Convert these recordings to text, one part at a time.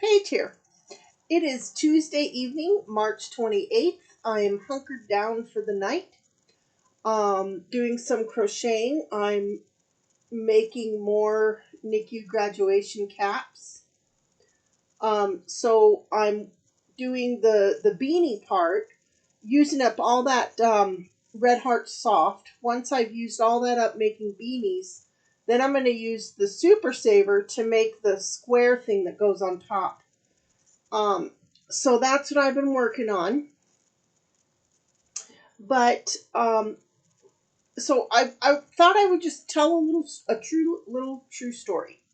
page here. It is Tuesday evening, March 28th. I am hunkered down for the night, doing some crocheting. I'm making more NICU graduation caps. So I'm doing the beanie part, using up all that Red Heart Soft. Once I've used all that up making beanies, then I'm going to use the Super Saver to make the square thing that goes on top. So that's what I've been working on. But so I thought I would just tell a true story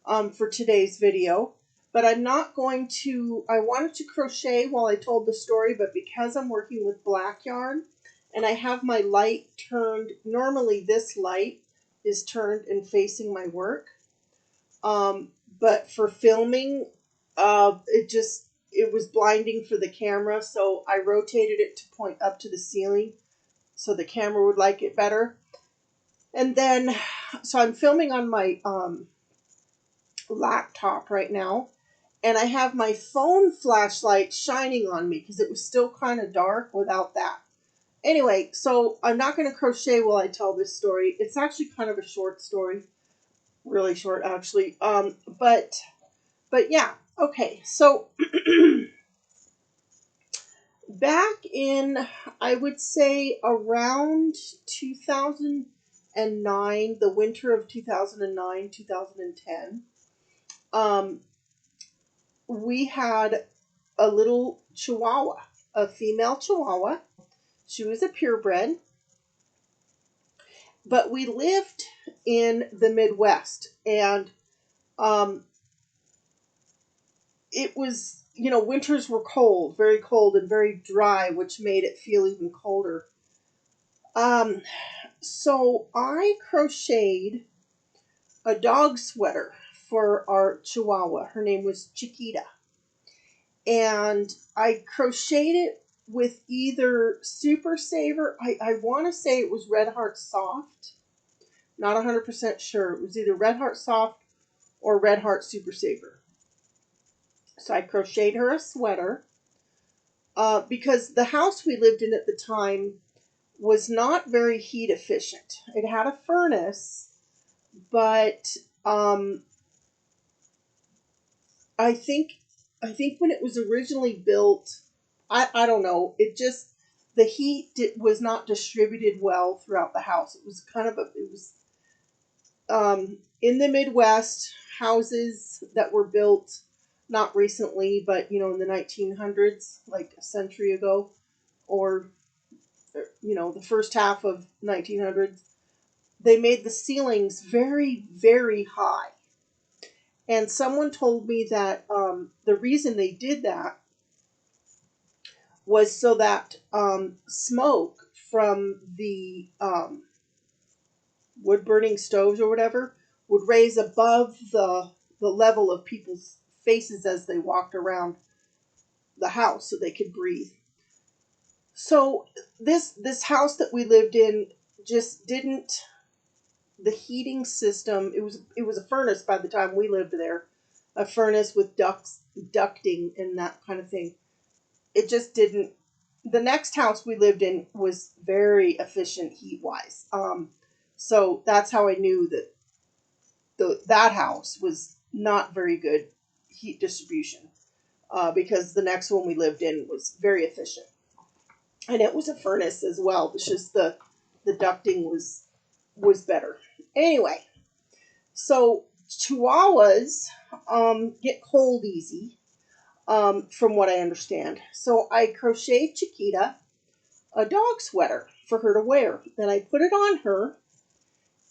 for today's video. But I'm not going to. I wanted to crochet while I told the story, but because I'm working with black yarn and I have my light turned, normally this light is turned and facing my work. But for filming, it was blinding for the camera, so I rotated it to point up to the ceiling so the camera would like it better. And then, so I'm filming on my laptop right now, and I have my phone flashlight shining on me because it was still kind of dark without that. Anyway, so I'm not going to crochet while I tell this story. It's actually kind of a short story. Really short, actually. But yeah. Okay, so back in, I would say around 2009, the winter of 2009, 2010, we had a little Chihuahua, a female Chihuahua. She was a purebred, but we lived in the Midwest, and it was, winters were cold, very cold and very dry, which made it feel even colder. So I crocheted a dog sweater for our Chihuahua. Her name was Chiquita. And I crocheted it with either Super Saver. I want to say it was Red Heart Soft. Not 100% sure. It was either Red Heart Soft or Red Heart Super Saver. So I crocheted her a sweater because the house we lived in at the time was not very heat efficient. It had a furnace, but I think when it was originally built, I don't know, the heat was not distributed well throughout the house. It was in the Midwest, houses that were built not recently, but in the 1900s, like a century ago, or the first half of 1900s, they made the ceilings very, very high. And someone told me that the reason they did that was so that smoke from the wood-burning stoves or whatever would raise above the level of people's faces as they walked around the house so they could breathe. So this house that we lived in just didn't, the heating system, it was a furnace by the time we lived there, a furnace with ducting and that kind of thing. It just didn't. The next house we lived in was very efficient heat-wise. So that's how I knew that that house was not very good heat distribution, because the next one we lived in was very efficient. And it was a furnace as well. It's just the ducting was better. Anyway, so Chihuahuas get cold easy, from what I understand. So I crocheted Chiquita a dog sweater for her to wear. Then I put it on her,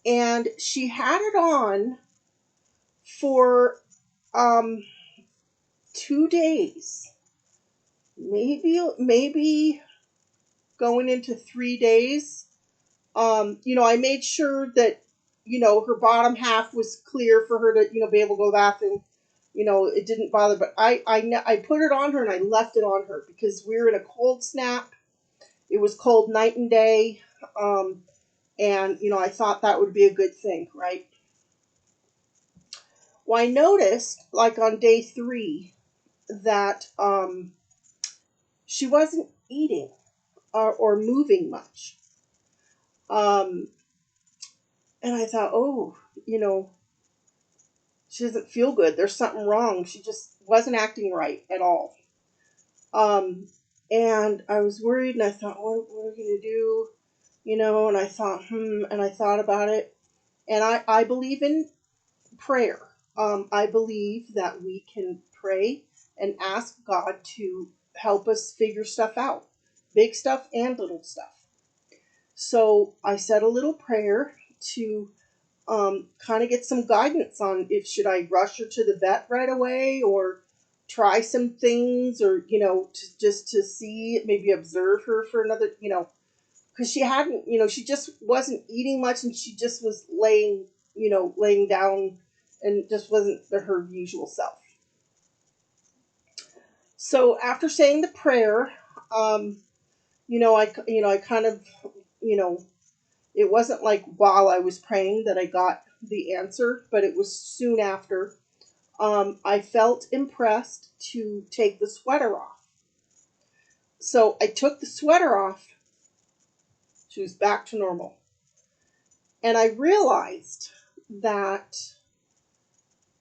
and she had it on for 2 days, maybe going into 3 days. I made sure that her bottom half was clear for her to be able to go to the bathroom. It didn't bother, but I put it on her and I left it on her because we were in a cold snap. It was cold night and day, and I thought that would be a good thing, right? Well, I noticed, like on day 3, that she wasn't eating or moving much. Um, and I thought, oh, you know, she doesn't feel good. There's something wrong. She just wasn't acting right at all. Um, and I was worried, and I thought, what are we going to do? You know, and I thought, and I thought about it. And I believe in prayer. I believe that we can pray and ask God to help us figure stuff out, big stuff and little stuff. So I said a little prayer to kind of get some guidance on if should I rush her to the vet right away or try some things, or just to see, maybe observe her for another, because she hadn't, she just wasn't eating much, and she just was laying down, and just wasn't her usual self. So after saying the prayer, I kind of, you know, it wasn't like while I was praying that I got the answer, but it was soon after. I felt impressed to take the sweater off. So I took the sweater off. She was back to normal. And I realized that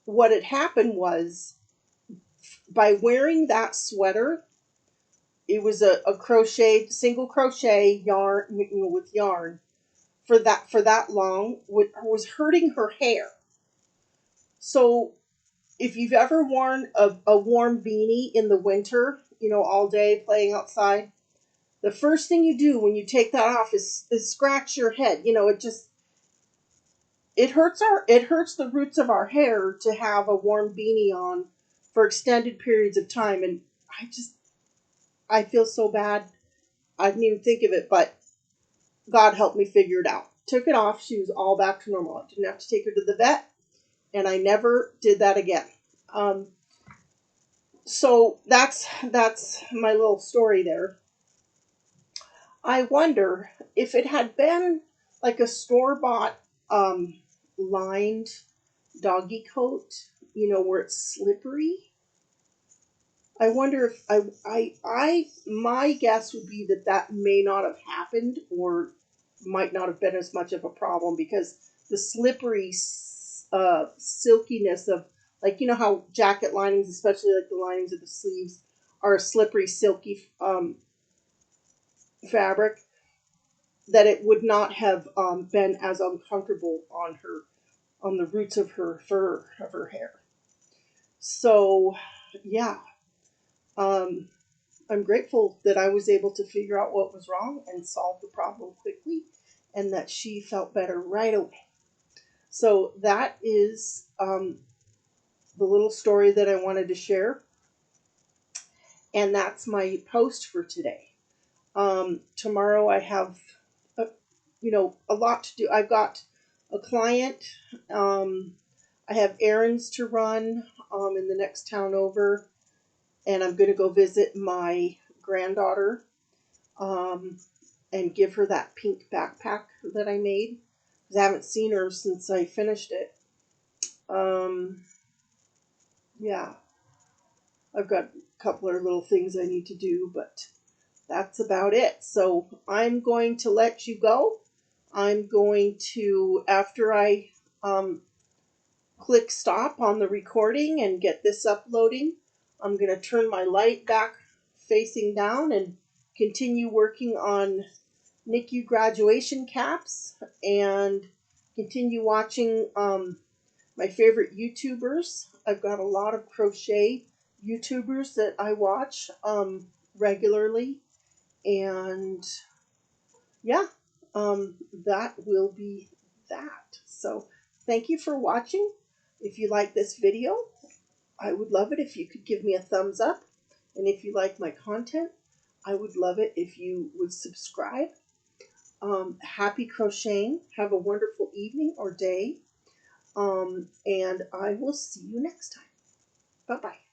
what had happened was, by wearing that sweater, it was a crocheted, single crochet yarn, with yarn, for that long, was hurting her hair. So if you've ever worn a warm beanie in the winter, all day playing outside, the first thing you do when you take that off is scratch your head. It hurts the roots of our hair to have a warm beanie on for extended periods of time, and I feel so bad. I didn't even think of it, but God helped me figure it out. Took it off. She was all back to normal. I didn't have to take her to the vet, and I never did that again. So that's my little story there. I wonder if it had been like a store-bought lined doggy coat, where it's slippery. I wonder if my guess would be that may not have happened, or might not have been as much of a problem, because the slippery silkiness of, like, how jacket linings, especially like the linings of the sleeves, are a slippery silky fabric, that it would not have been as uncomfortable on the roots of her fur, of her hair. So yeah, um, I'm grateful that I was able to figure out what was wrong and solve the problem quickly, and that she felt better right away. So that is the little story that I wanted to share, and that's my post for today. Tomorrow I have, a lot to do. I've got a client. I have errands to run in the next town over, and I'm going to go visit my granddaughter and give her that pink backpack that I made, because I haven't seen her since I finished it. Yeah, I've got a couple of little things I need to do, but that's about it. So I'm going to let you go. I'm going to, after I click stop on the recording and get this uploading, I'm going to turn my light back facing down and continue working on NICU graduation caps, and continue watching my favorite YouTubers. I've got a lot of crochet YouTubers that I watch regularly, and yeah, that will be that. So thank you for watching. If you like this video, I would love it if you could give me a thumbs up. And if you like my content, I would love it if you would subscribe. Happy crocheting. Have a wonderful evening or day. And I will see you next time. Bye-bye.